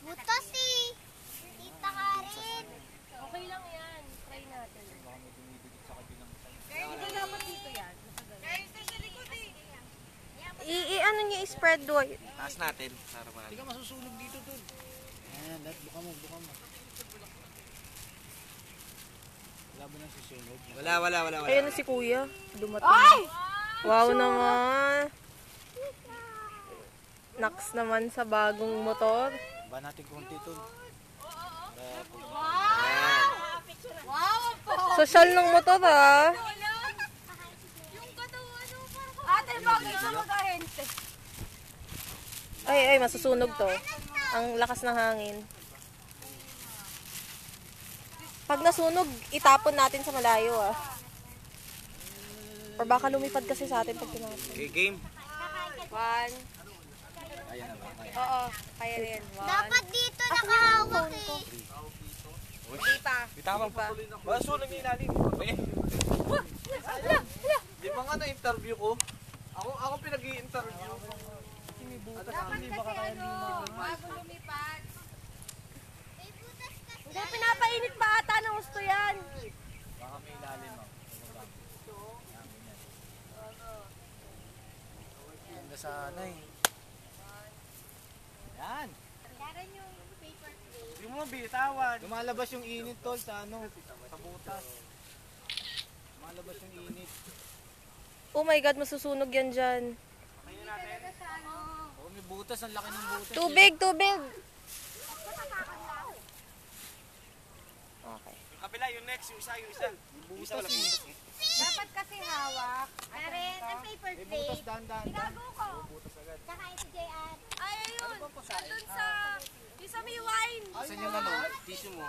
Butas eh. Tita Karen. Okay lang yan. Try natin. Hindi dapat dito yan. Ano niya, i-spread white. Taas natin. Para marami. Hindi ka masusunog dito, Tol. Ayan, buka mo. Wala ba nang susunog? Wala. Ayan na si Kuya. Dumating. Ay! Wow naman. Naks naman sa bagong motor. Ba natin konti, Tol. Social ng motor, ha? Ate, bagay sa mag-ahente. Ay, masusunog to. Ang lakas ng hangin. Pag nasunog, itapon natin sa malayo, ah. Or baka lumipad kasi sa atin pag tinapon. Okay, game. 1. Oo, kaya rin. 1. Dapat dito nakahawak eh. Hindi pa. Bitawan pa. Masunog yung ilalim. Di ba nga na-interview ko? Ako pinag-i-interview. Dapat kasi ano, bago lumipad. Hindi, pinapainit pa ata ng gusto yan. Baka may ilalim, oh. Ganda sana eh. Yan. Karen yung paper plate. Hindi mo bitawan. Lumalabas yung init, Tol, sa sa butas. Lumalabas yung init. Oh my God, masusunog yan dyan. Oh, may butas. Ang laki ng butas. Tubig! Okay. Yung kabila, yung next, yung isa. May butas eh. Dapat kasi hawak. Karen, ang paper May butas, plate. dahan-dahan. Tinago ko. Butas agad. Kakain si JR. Ay, ayun. Doon sa, yung sa may wine. Asan yung tissue mo?